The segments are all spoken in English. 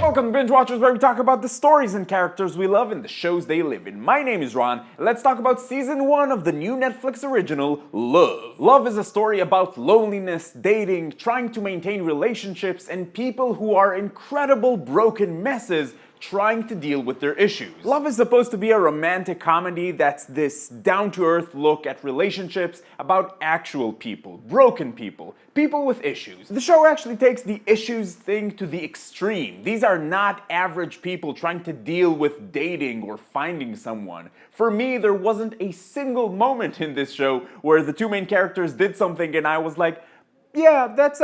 Welcome to Binge Watchers, where we talk about the stories and characters we love and the shows they live in. My name is Ron, and let's talk about Season 1 of the new Netflix original, Love. Love is a story about loneliness, dating, trying to maintain relationships, and people who are incredible broken messes trying to deal with their issues. Love is supposed to be a romantic comedy that's this down-to-earth look at relationships about actual people, broken people, people with issues. The show actually takes the issues thing to the extreme. These are not average people trying to deal with dating or finding someone. For me, there wasn't a single moment in this show where the two main characters did something and I was like, yeah, that's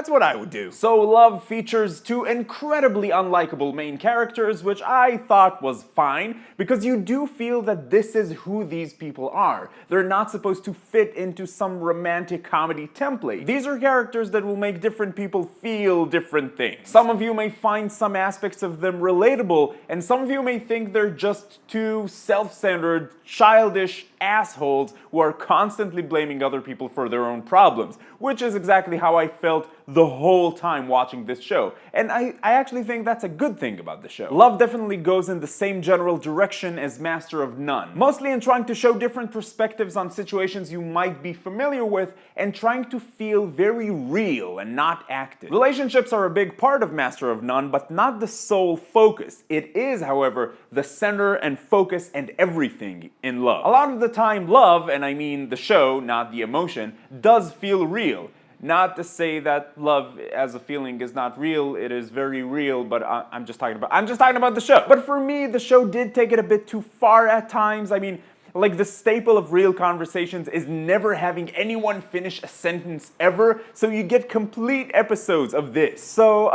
what I would do. So Love features two incredibly unlikable main characters, which I thought was fine, because you do feel that this is who these people are. They're not supposed to fit into some romantic comedy template. These are characters that will make different people feel different things. Some of you may find some aspects of them relatable, and some of you may think they're just two self-centered, childish assholes who are constantly blaming other people for their own problems, which is exactly how I felt the whole time watching this show. And I actually think that's a good thing about the show. Love definitely goes in the same general direction as Master of None, mostly in trying to show different perspectives on situations you might be familiar with and trying to feel very real and not acted. Relationships are a big part of Master of None, but not the sole focus. It is, however, the center and focus and everything in Love. A lot of the time, Love, and I mean the show, not the emotion, does feel real. Not to say that love as a feeling is not real, it is very real, but I'm just talking about the show. But for me, the show did take it a bit too far at times. I mean, like, the staple of real conversations is never having anyone finish a sentence ever, so you get complete episodes of this. So,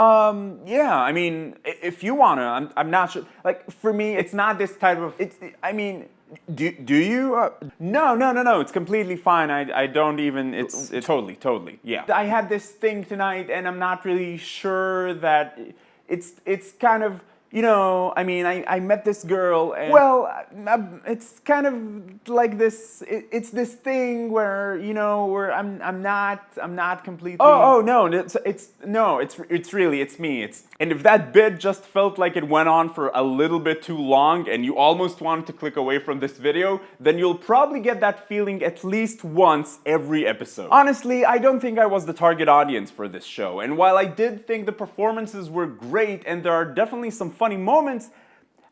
yeah, I mean, if you wanna, I'm not sure, like, for me, it's not this type of, do you? No, it's completely fine. I don't even, it's totally, yeah. I had this thing tonight and I'm not really sure that it's kind of, you know, I mean, I met this girl and, well, it's kind of like this, it's this thing where, you know, where I'm not completely... Oh, no, it's really, it's me. And if that bit just felt like it went on for a little bit too long and you almost wanted to click away from this video, then you'll probably get that feeling at least once every episode. Honestly, I don't think I was the target audience for this show, and while I did think the performances were great and there are definitely some funny moments,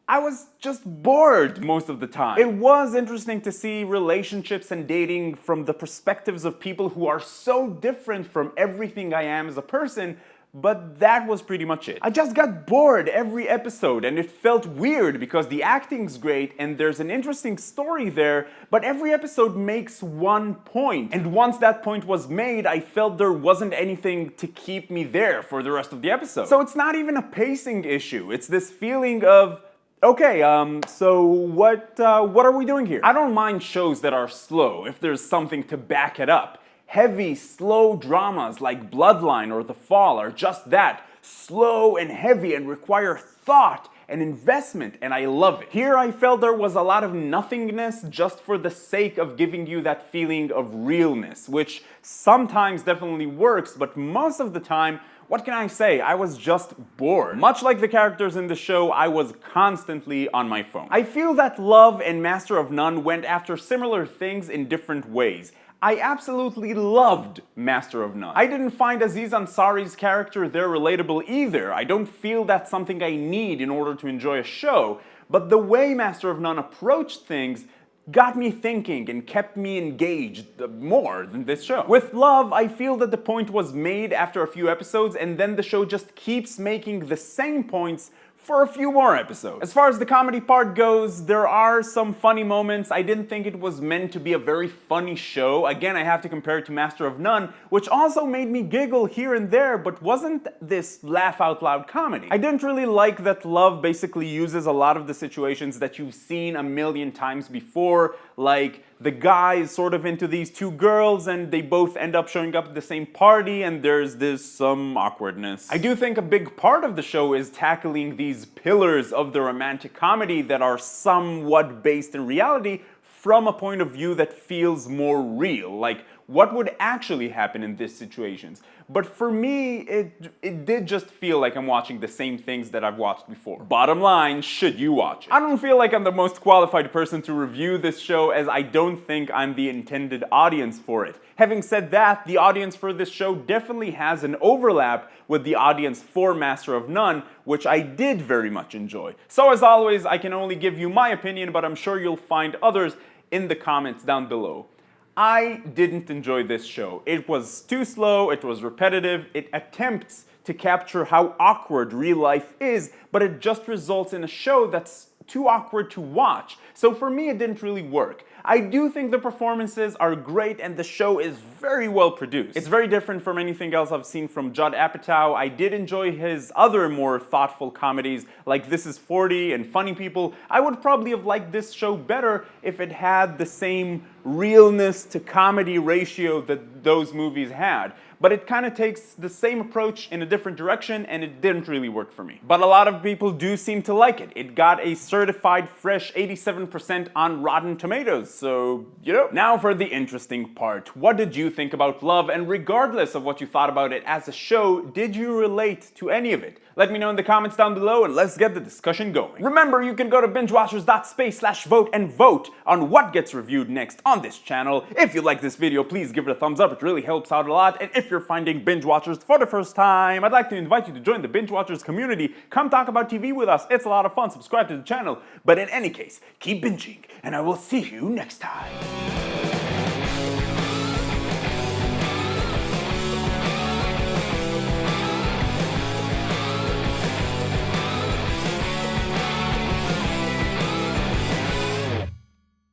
I was just bored most of the time. It was interesting to see relationships and dating from the perspectives of people who are so different from everything I am as a person, but that was pretty much it. I just got bored every episode, and it felt weird because the acting's great and there's an interesting story there, but every episode makes one point. And once that point was made, I felt there wasn't anything to keep me there for the rest of the episode. So it's not even a pacing issue. It's this feeling of, okay, so what are we doing here? I don't mind shows that are slow if there's something to back it up. Heavy, slow dramas like Bloodline or The Fall are just that, slow and heavy and require thought and investment, and I love it. Here I felt there was a lot of nothingness just for the sake of giving you that feeling of realness, which sometimes definitely works, but most of the time, what can I say? I was just bored. Much like the characters in the show, I was constantly on my phone. I feel that Love and Master of None went after similar things in different ways. I absolutely loved Master of None. I didn't find Aziz Ansari's character there relatable either. I don't feel that's something I need in order to enjoy a show, but the way Master of None approached things got me thinking and kept me engaged more than this show. With Love, I feel that the point was made after a few episodes and then the show just keeps making the same points for a few more episodes. As far as the comedy part goes, there are some funny moments. I didn't think it was meant to be a very funny show. Again, I have to compare it to Master of None, which also made me giggle here and there, but wasn't this laugh out loud comedy. I didn't really like that Love basically uses a lot of the situations that you've seen a million times before, like the guy is sort of into these two girls and they both end up showing up at the same party and there's some awkwardness. I do think a big part of the show is tackling these pillars of the romantic comedy that are somewhat based in reality from a point of view that feels more real. Like, what would actually happen in these situations. But for me, it did just feel like I'm watching the same things that I've watched before. Bottom line, should you watch it? I don't feel like I'm the most qualified person to review this show, as I don't think I'm the intended audience for it. Having said that, the audience for this show definitely has an overlap with the audience for Master of None, which I did very much enjoy. So as always, I can only give you my opinion, but I'm sure you'll find others in the comments down below. I didn't enjoy this show. It was too slow, it was repetitive, it attempts to capture how awkward real life is, but it just results in a show that's too awkward to watch. So for me, it didn't really work. I do think the performances are great and the show is very well produced. It's very different from anything else I've seen from Judd Apatow. I did enjoy his other more thoughtful comedies like This Is 40 and Funny People. I would probably have liked this show better if it had the same realness to comedy ratio that those movies had. But it kind of takes the same approach in a different direction, and it didn't really work for me. But a lot of people do seem to like it. It got a certified fresh 87% on Rotten Tomatoes, so, you know. Now for the interesting part. What did you think about Love? And regardless of what you thought about it as a show, did you relate to any of it? Let me know in the comments down below and let's get the discussion going. Remember, you can go to bingewatchers.space/vote and vote on what gets reviewed next on this channel. If you like this video, please give it a thumbs up. It really helps out a lot. And if you're finding Binge Watchers for the first time, I'd like to invite you to join the Binge Watchers community. Come talk about TV with us. It's a lot of fun. Subscribe to the channel. But in any case, keep binging and I will see you next time.